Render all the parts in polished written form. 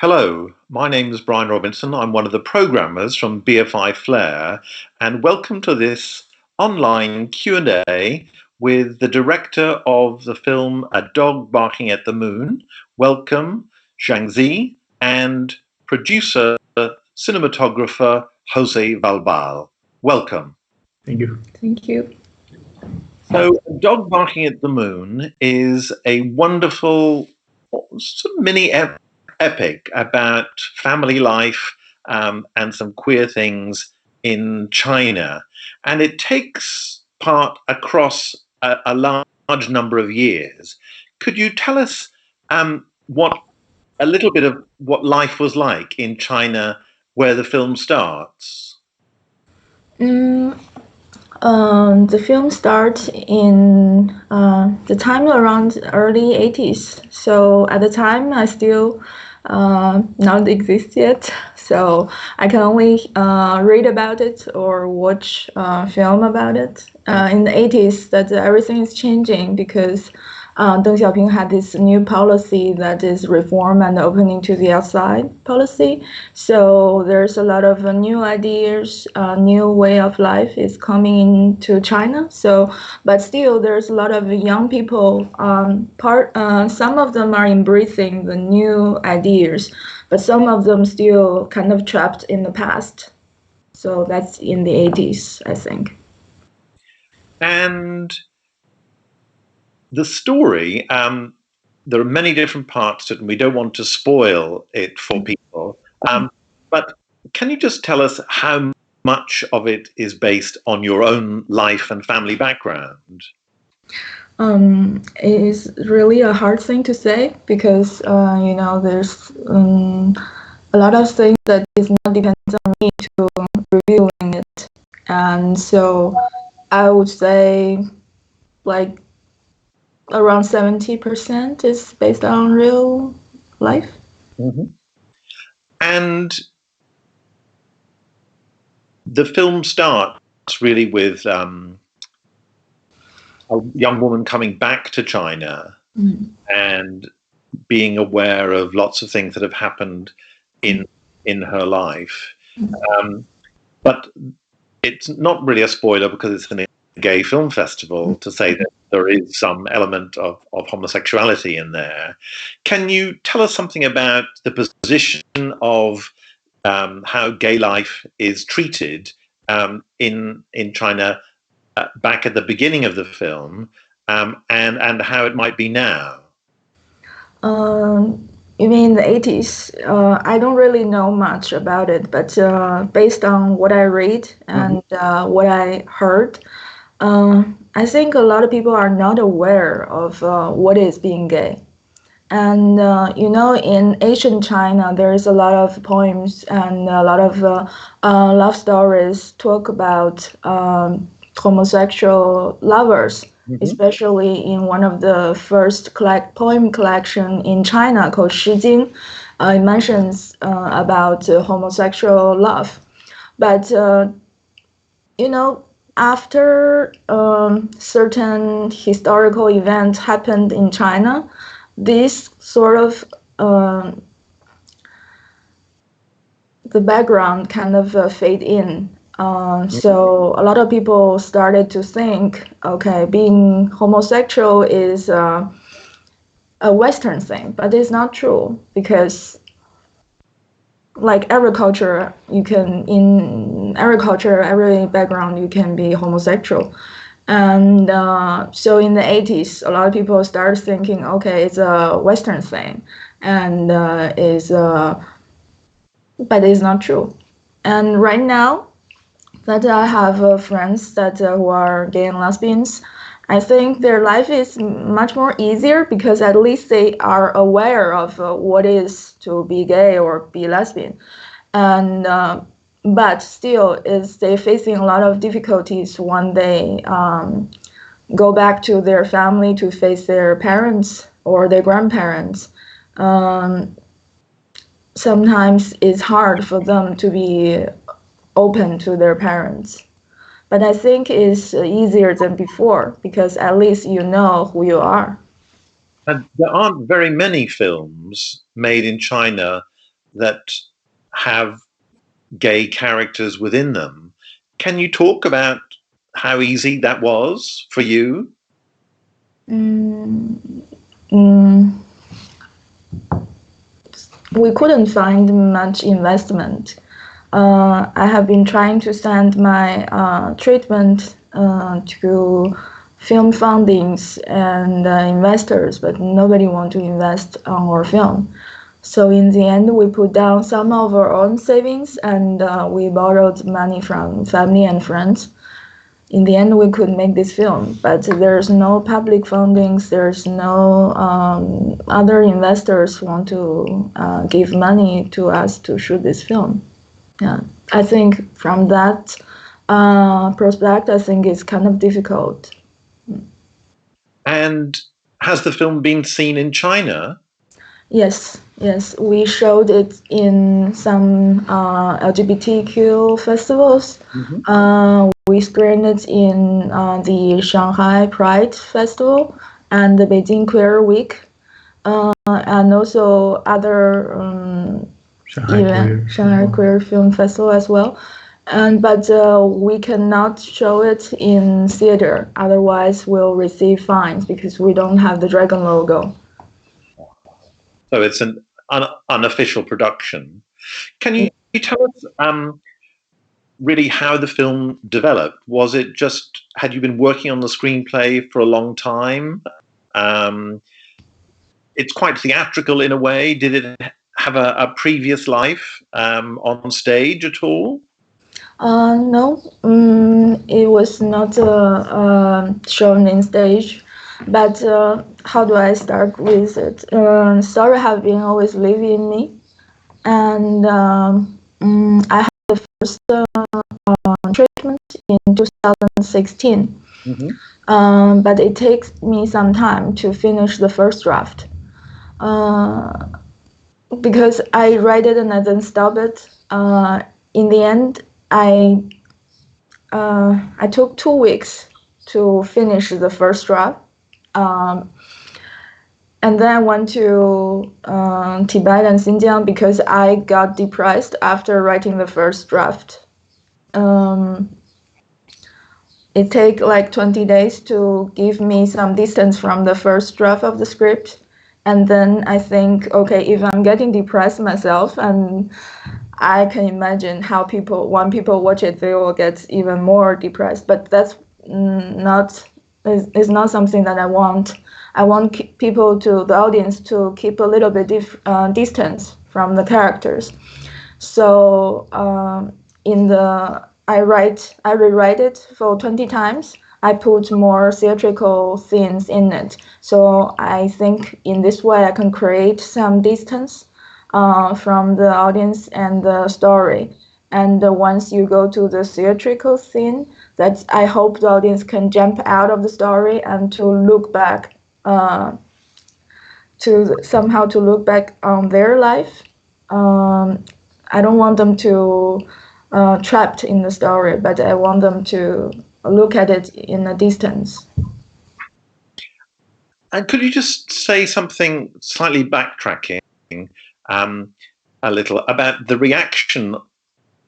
Hello, my name is Brian Robinson. I'm one of the programmers from BFI Flare, and welcome to this online Q&A with the director of the film A Dog Barking at the Moon. Welcome, Xiang Zi, and producer, cinematographer, José Val Bal. Welcome. Thank you. Thank you. So, A Dog Barking at the Moon is a wonderful sort of mini epic about family life and some queer things in China. And it takes part across a large number of years. Could you tell us what a little bit of what life was like in China where the film starts? The film starts in the time around early 80s. So at the time, I still not exist yet. So I can only read about it or watch film about it. In the 80s, that everything is changing because Deng Xiaoping had this new policy that is reform and opening to the outside policy. So there's a lot of new ideas, new way of life is coming into China. So, but still, there's a lot of young people. Some of them are embracing the new ideas, but some of them still kind of trapped in the past. So that's in the 80s, I think. And the story, there are many different parts to it, and we don't want to spoil it for people. But can you just tell us how much of it is based on your own life and family background? It is really a hard thing to say because, there's a lot of things that is not depends on me to revealing it. And so I would say like around 70% is based on real life. Mm-hmm. And the film starts really with a young woman coming back to China and being aware of lots of things that have happened in her life. But it's not really a spoiler because it's a gay film festival to say that there is some element of homosexuality in there. Can you tell us something about the position of how gay life is treated in China back at the beginning of the film and how it might be now? You mean the 80s? I don't really know much about it, but based on what I read and what I heard, I think a lot of people are not aware of what is being gay. And, in ancient China, there is a lot of poems and a lot of love stories talk about homosexual lovers, especially in one of the first poem collection in China called Shijing. It mentions about homosexual love. But, after certain historical events happened in China, this sort of the background kind of fade in. So a lot of people started to think, okay, being homosexual is a Western thing, but it's not true because like every culture, in every culture, every background, you can be homosexual. And so in the 80s, a lot of people started thinking, okay, it's a Western thing, and but it's not true. And right now, that I have friends that who are gay and lesbians, I think their life is much more easier because at least they are aware of what is to be gay or be lesbian, and but still, is they're facing a lot of difficulties when they go back to their family to face their parents or their grandparents. Sometimes it's hard for them to be open to their parents. But I think it's easier than before because at least you know who you are. And there aren't very many films made in China that have gay characters within them. Can you talk about how easy that was for you? We couldn't find much investment. I have been trying to send my treatment to film fundings and investors, but nobody want to invest on our film. So in the end, we put down some of our own savings and we borrowed money from family and friends. In the end, we could make this film, but there's no public fundings. There's no other investors want to give money to us to shoot this film. Yeah, I think from that prospect, I think it's kind of difficult. And has the film been seen in China? Yes, we showed it in some LGBTIQ festivals. We screened it in the Shanghai Pride Festival and the Beijing Queer Week, and also other Shanghai Queer Film Festival as well. But we cannot show it in theater, otherwise we'll receive fines because we don't have the dragon logo. So it's an unofficial production. Can you tell us really how the film developed? Was it just, had you been working on the screenplay for a long time? It's quite theatrical in a way. Did it have a previous life on stage at all? No, it was not shown in stage. But how do I start with it? Story have been always living in me, and I had the first treatment in 2016. But it takes me some time to finish the first draft because I write it and I then stop it. In the end, I took 2 weeks to finish the first draft. And then I went to Tibet and Xinjiang because I got depressed after writing the first draft. It takes like 20 days to give me some distance from the first draft of the script. And then I think, okay, if I'm getting depressed myself, and I can imagine how when people watch it, they will get even more depressed. But that's is not something that I want. I want the audience to keep a little bit distance from the characters. So I rewrite it for 20 times. I put more theatrical scenes in it. So I think in this way I can create some distance from the audience and the story. And once you go to the theatrical scene, I hope the audience can jump out of the story and to look back, to look back on their life. I don't want them to trapped in the story, but I want them to look at it in a distance. And could you just say something, slightly backtracking a little, about the reaction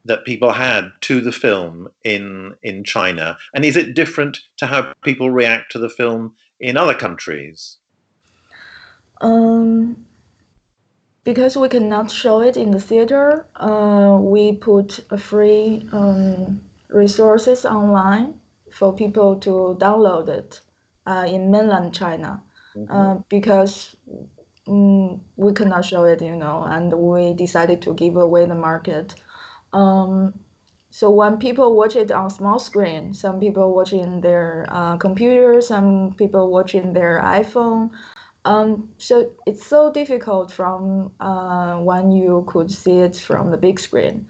that people had to the film in China? And is it different to how people react to the film in other countries? Because we cannot show it in the theater, we put free resources online for people to download it in mainland China. Because we cannot show it, and we decided to give away the market. So when people watch it on small screen, some people watch in their computer, some people watch in their iPhone. So it's so difficult from when you could see it from the big screen.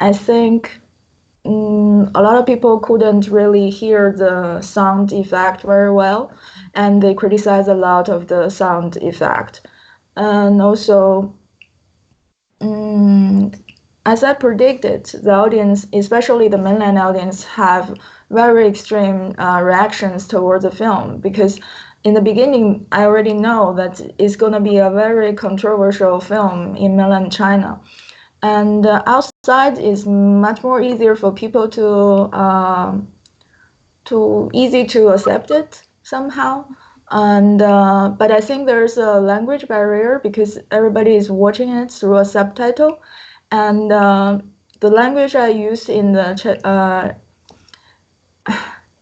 I think a lot of people couldn't really hear the sound effect very well, and they criticize a lot of the sound effect. And also, as I predicted, the audience, especially the mainland audience, have very extreme reactions towards the film because in the beginning, I already know that it's going to be a very controversial film in mainland China. And outside is much more easier for people to easy to accept it somehow. And but I think there's a language barrier because everybody is watching it through a subtitle, and the language I use in the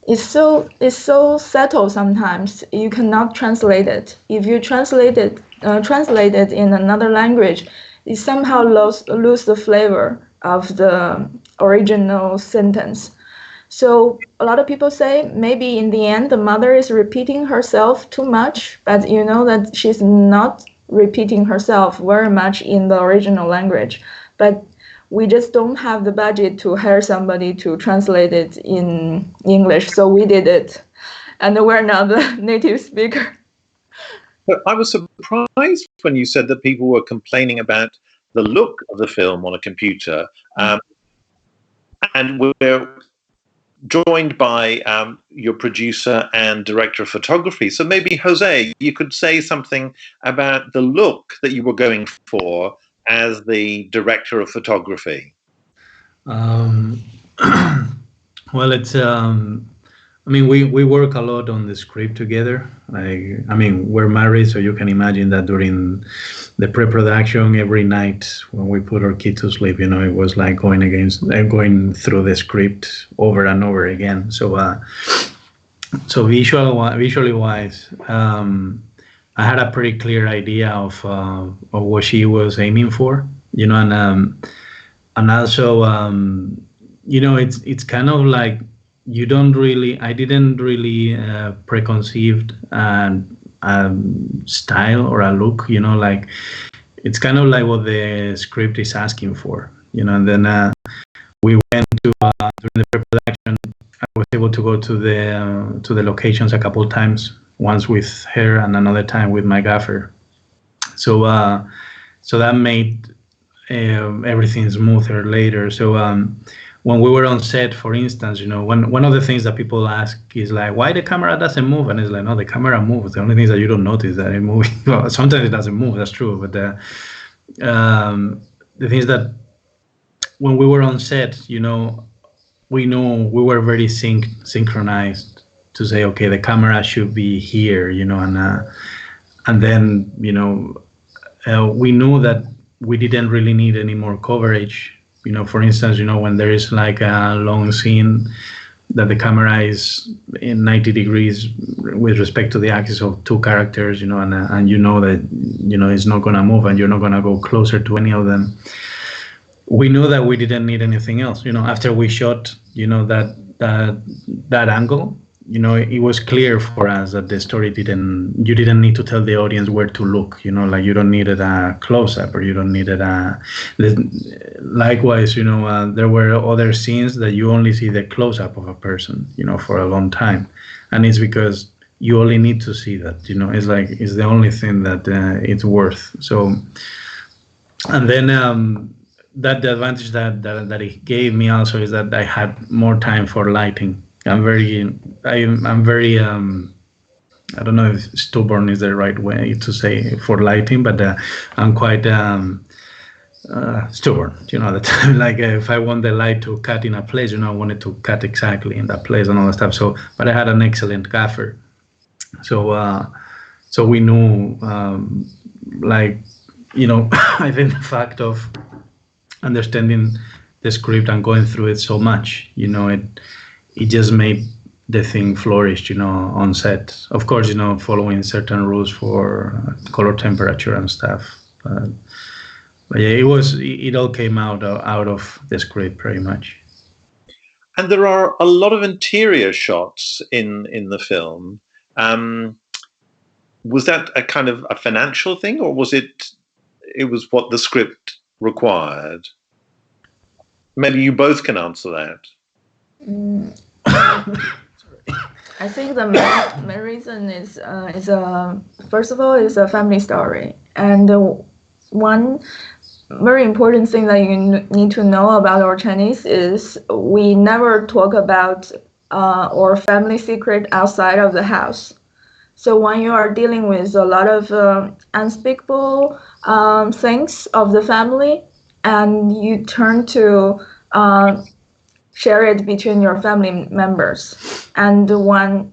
it's so subtle sometimes you cannot translate it. If you translate it in another language, it somehow lose the flavor of the original sentence. So a lot of people say maybe in the end the mother is repeating herself too much, but you know that she's not repeating herself very much in the original language. But we just don't have the budget to hire somebody to translate it in English, so we did it. And we're not the native speaker. But I was surprised when you said that people were complaining about the look of the film on a computer. And we're joined by your producer and director of photography. So maybe, Jose, you could say something about the look that you were going for as the director of photography. Well, it's I mean, we work a lot on the script together. I mean, we're married, so you can imagine that during the pre-production, every night when we put our kid to sleep, you know, it was like going through the script over and over again. So, so visually wise, I had a pretty clear idea of what she was aiming for, you know, and also, you know, it's kind of like I didn't really preconceived style or a look, you know, like it's kind of like what the script is asking for, you know. And then we went to during the pre-production, I was able to go to the locations a couple of times, once with her and another time with my gaffer. So so that made everything smoother later. So when we were on set, for instance, you know, one of the things that people ask is like, why the camera doesn't move? And it's like, no, the camera moves. The only thing that you don't notice that it moves. Well, sometimes it doesn't move, that's true. But the thing is that when we were on set, you know, we were very synchronized to say, okay, the camera should be here, you know, and then, you know, we knew that we didn't really need any more coverage. You know, for instance, you know, when there is like a long scene that the camera is in 90 degrees with respect to the axis of two characters, you know, and you know that, you know, it's not going to move and you're not going to go closer to any of them. We knew that we didn't need anything else. You know, after we shot, you know, that angle, you know, it was clear for us that the story you didn't need to tell the audience where to look, you know, like you don't need a close-up or you don't need likewise, you know, there were other scenes that you only see the close-up of a person, you know, for a long time. And it's because you only need to see that, you know, it's like, it's the only thing that it's worth. So, and then that the advantage that it gave me also is that I had more time for lighting. I'm very I don't know if stubborn is the right way to say for lighting, but I'm quite stubborn, you know, that like if I want the light to cut in a place, you know, I want it to cut exactly in that place and all that stuff. So, but I had an excellent gaffer. So, so we knew, like, you know, I think the fact of understanding the script and going through it so much, you know, it just made the thing flourish, you know, on set. Of course, you know, following certain rules for color temperature and stuff. But yeah, it all came out of the script pretty much. And there are a lot of interior shots in the film. Was that a kind of a financial thing, or was it was what the script required? Maybe you both can answer that. I think the main reason is first of all, it's a family story, and one very important thing that you need to know about our Chinese is we never talk about our family secret outside of the house. So when you are dealing with a lot of unspeakable things of the family, and you turn to share it between your family members, and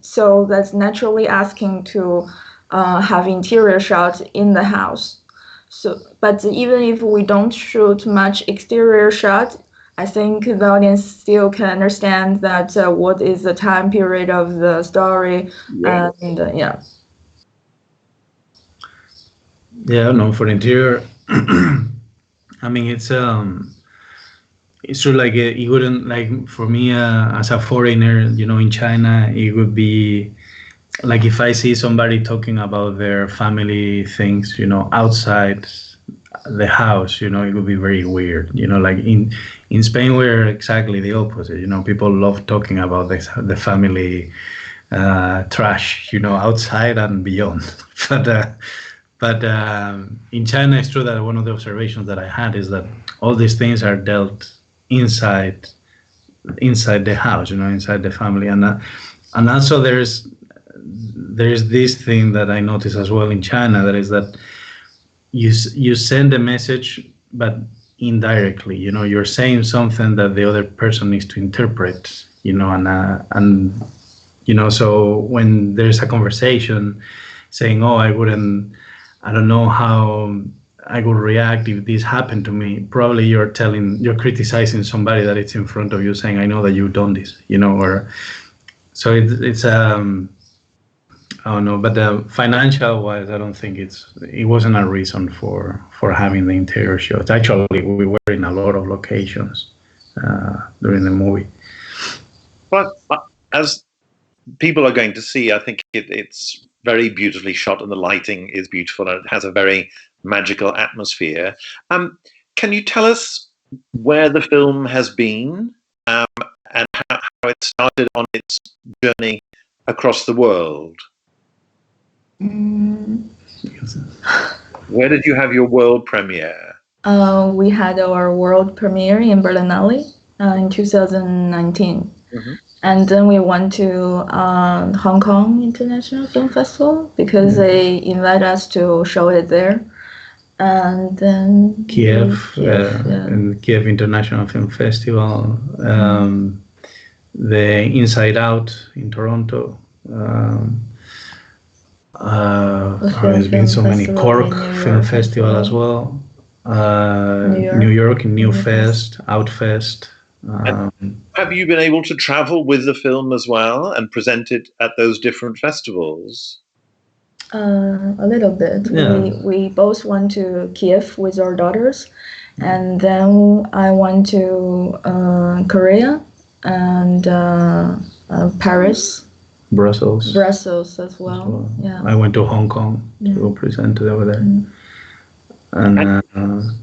so that's naturally asking to have interior shots in the house. So, but even if we don't shoot much exterior shot, I think the audience still can understand that what is the time period of the story, and yeah. Yeah, no, for interior, I mean, it's true. Like it wouldn't, like for me as a foreigner, in China, it would be like if I see somebody talking about their family things, outside the house, it would be very weird. Like in Spain, we're exactly the opposite. People love talking about the family trash, outside and beyond. But in China, it's true that one of the observations that I had is that all these things are dealt inside the house, inside the family, and also there's this thing that I notice as well in China, that is that you send a message, but indirectly, you're saying something that the other person needs to interpret, and so when there's a conversation saying, oh, I don't know how I would react if this happened to me, probably you're criticizing somebody that it's in front of you, saying, I know that you've done this, or so it's I don't know, but financial wise, I don't think it wasn't a reason for having the interior shots. Actually, we were in a lot of locations during the movie. But as people are going to see, I think it's very beautifully shot, and the lighting is beautiful, and it has a very magical atmosphere. Can you tell us where the film has been, and how it started on its journey across the world? Where did you have your world premiere? We had our world premiere in Berlinale in 2019. Mm-hmm. And then we went to Hong Kong International Film Festival because they invited us to show it there. And then Kiev and Kiev International Film Festival, the Inside Out in Toronto. There's been so many. Cork Film Festival as well. New York, New Fest, Outfest. Have you been able to travel with the film as well and present it at those different festivals? A little bit. Yeah. We both went to Kiev with our daughters, and then I went to Korea and Paris. Brussels as well. Yeah. I went to Hong Kong to present over there. And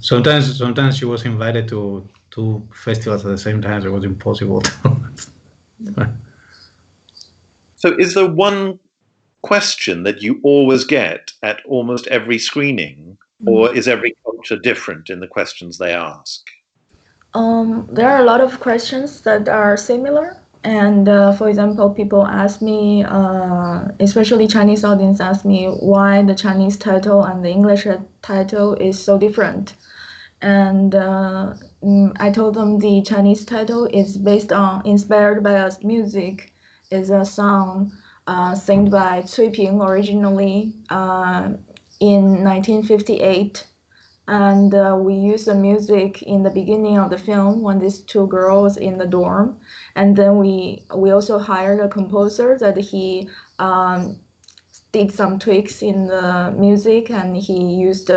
sometimes she was invited to two festivals at the same time, so it was impossible. So is there one question that you always get at almost every screening, or is every culture different in the questions they ask? There are a lot of questions that are similar. And for example, people ask me, especially Chinese audience ask me why the Chinese title and the English title is so different. And I told them the Chinese title is inspired by a music, is a song sung by Cui Ping originally in 1958. And we use the music in the beginning of the film when these two girls in the dorm. And then we also hired a composer that he did some tweaks in the music, and he used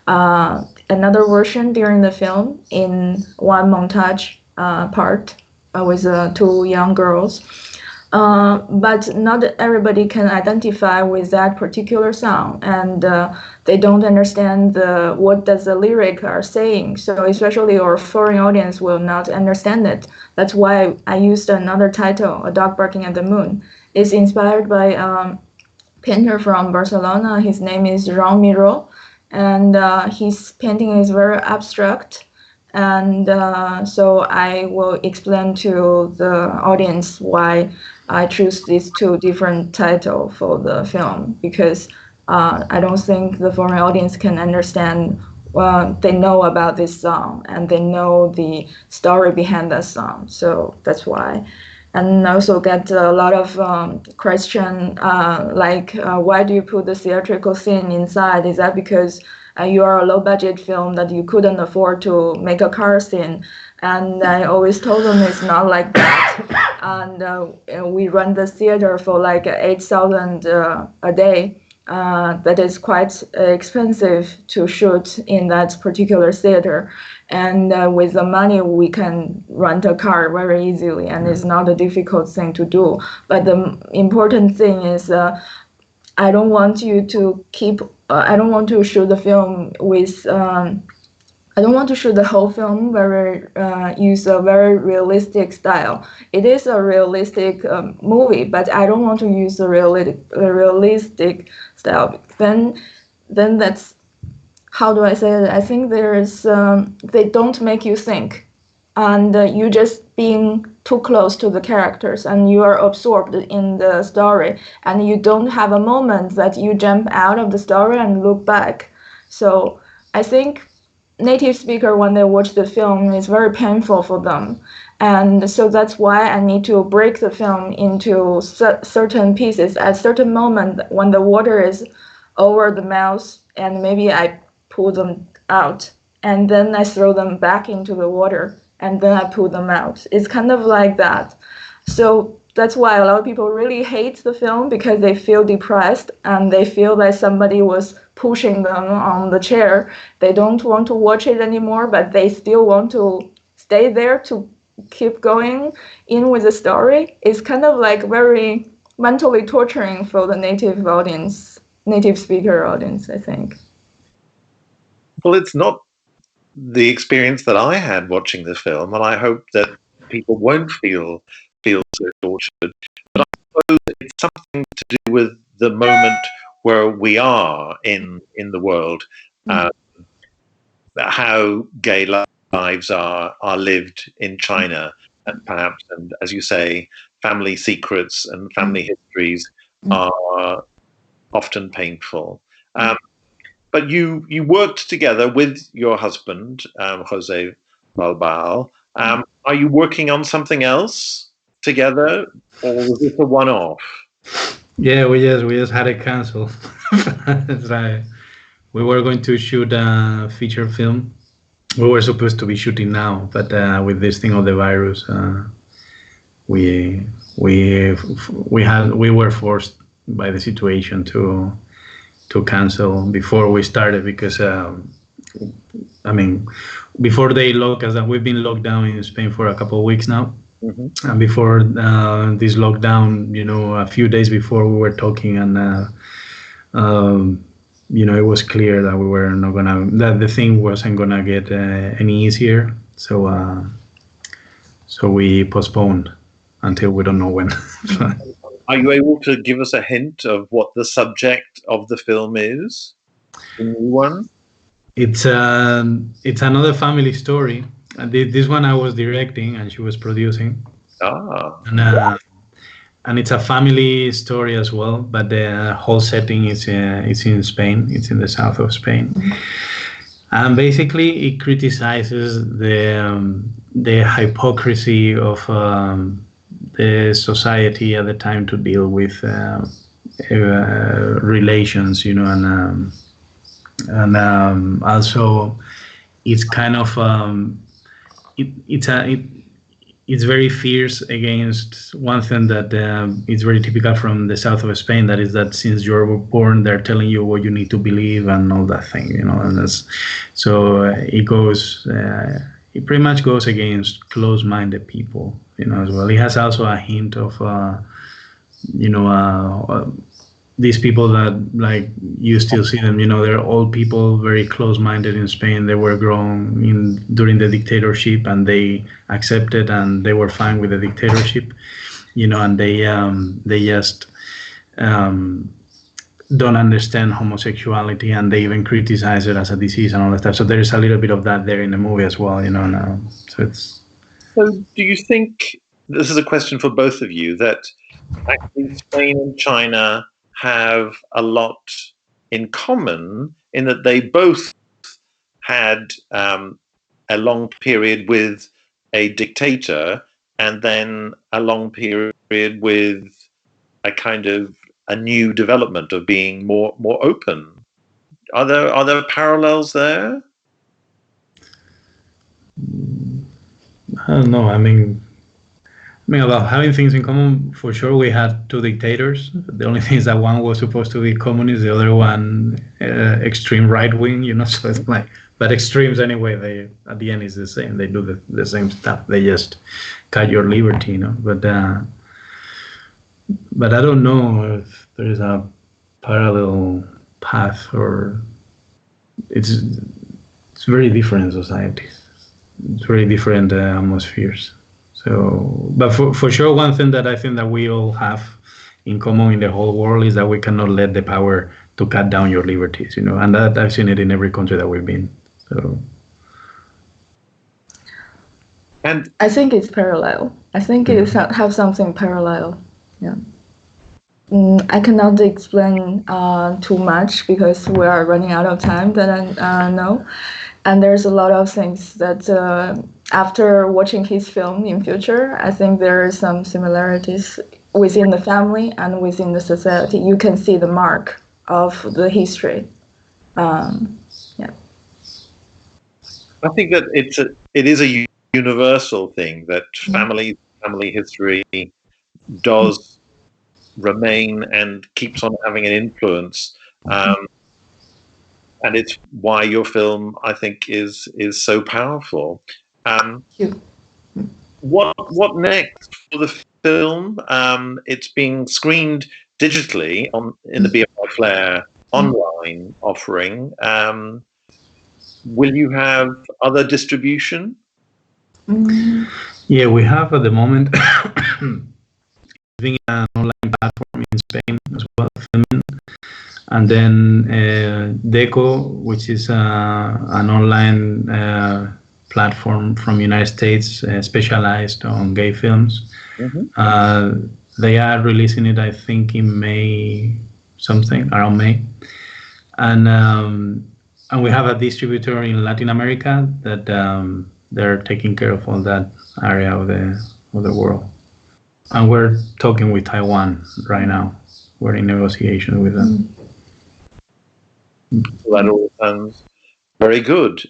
another version during the film in one montage part with two young girls. But not everybody can identify with that particular song, and they don't understand what does the lyric are saying. So especially our foreign audience will not understand it. That's why I used another title, A Dog Barking at the Moon. It's inspired by a painter from Barcelona. His name is Joan Miró, and his painting is very abstract. And so I will explain to the audience why I choose these two different titles for the film because I don't think the foreign audience can understand. They know about this song and they know the story behind that song, so that's why. And I also get a lot of question like, why do you put the theatrical scene inside? Is that because you are a low budget film that you couldn't afford to make a car scene? And I always told them it's not like that. And we run the theater for like 8,000 a day. That is quite expensive to shoot in that particular theater. And with the money, we can rent a car very easily, and it's not a difficult thing to do. But the important thing is I don't want you to keep, I don't want to shoot the film with, I don't want to shoot the whole film use a very realistic style. It is a realistic movie, but I don't want to use a realistic style. Then that's, how do I say it? I think they don't make you think, and you just being too close to the characters, and you are absorbed in the story, and you don't have a moment that you jump out of the story and look back. So I think native speaker, when they watch the film, it's very painful for them. And so that's why I need to break the film into certain pieces at certain moment when the water is over the mouth, and maybe I pull them out and then I throw them back into the water and then I pull them out. It's kind of like that. So that's why a lot of people really hate the film, because they feel depressed and they feel that somebody was pushing them on the chair. They don't want to watch it anymore, but they still want to stay there to keep going in with the story. It's kind of like very mentally torturing for the native audience, native speaker audience, I think. Well, it's not the experience that I had watching the film, and I hope that people won't feel so tortured. But I suppose it's something to do with the moment where we are in the world, how gay lives are lived in China, and perhaps, and as you say, family secrets and family histories are often painful. But you worked together with your husband, José Val Bal. Are you working on something else together, or was this a one-off? Yeah, we just had it canceled. That's right. We were going to shoot a feature film. We were supposed to be shooting now, but with this thing of the virus, we were forced by the situation to cancel before we started, because I mean, before they lock us down, we've been locked down in Spain for a couple of weeks now. And before this lockdown, a few days before, we were talking, and it was clear that we were not that the thing wasn't gonna get any easier. So we postponed until we don't know when. Are you able to give us a hint of what the subject of the film is? The new one? It's another family story. This one I was directing and she was producing. And it's a family story as well, but the whole setting is in Spain. It's in the south of Spain. And basically it criticizes the hypocrisy of the society at the time to deal with relations, and also it's kind of it's very fierce against one thing that it's very typical from the south of Spain. That is that since you're born, they're telling you what you need to believe and all that thing, and that's so it goes. It pretty much goes against close-minded people, as well. It has also a hint of, these people that, like, you still see them, they're old people, very close-minded in Spain. They were grown during the dictatorship, and they accepted, and they were fine with the dictatorship, and they just don't understand homosexuality, and they even criticize it as a disease and all that stuff. So there is a little bit of that there in the movie as well, now. So do you think, this is a question for both of you, that actually Spain and China have a lot in common in that they both had a long period with a dictator and then a long period with a kind of a new development of being more open. Are there parallels there? I don't know. I mean, about having things in common, for sure, we had two dictators. The only thing is that one was supposed to be communist, the other one extreme right wing. So it's like, but extremes anyway. They at the end is the same. They do the same stuff. They just cut your liberty, But I don't know if there is a parallel path, or it's very different societies. It's very different atmospheres. So, but for sure, one thing that I think that we all have in common in the whole world is that we cannot let the power to cut down your liberties, and that I've seen it in every country that we've been. So, and I think it's parallel. I think it have something parallel. Yeah. I cannot explain too much because we are running out of time. That I know, and there's a lot of things that after watching his film in future, I think there are some similarities within the family and within the society. You can see the mark of the history. Yeah. I think that it is a universal thing that family history does remain and keeps on having an influence, and it's why your film, I think, is so powerful. What next for the film? It's being screened digitally in the BFI Flare online offering. Will you have other distribution? Yeah, we have at the moment having an online platform in Spain as well, filming. And then Deco, which is an online platform from United States specialized on gay films. Mm-hmm. They are releasing it, I think, in May, around May. And we have a distributor in Latin America that they're taking care of all that area of the world. And we're talking with Taiwan right now. We're in negotiation with them. That all sounds very good.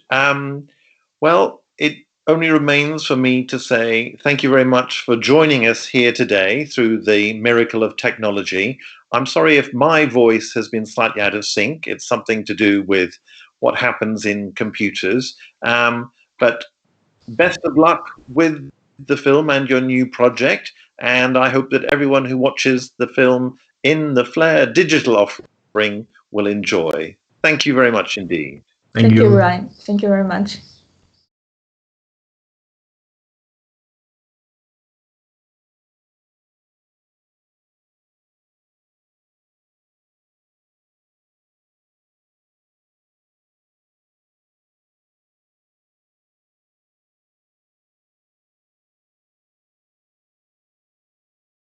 Well, it only remains for me to say thank you very much for joining us here today through the miracle of technology. I'm sorry if my voice has been slightly out of sync. It's something to do with what happens in computers. But best of luck with the film and your new project. And I hope that everyone who watches the film in the Flare digital offering will enjoy. Thank you very much indeed. Thank you, Ryan. Thank you very much.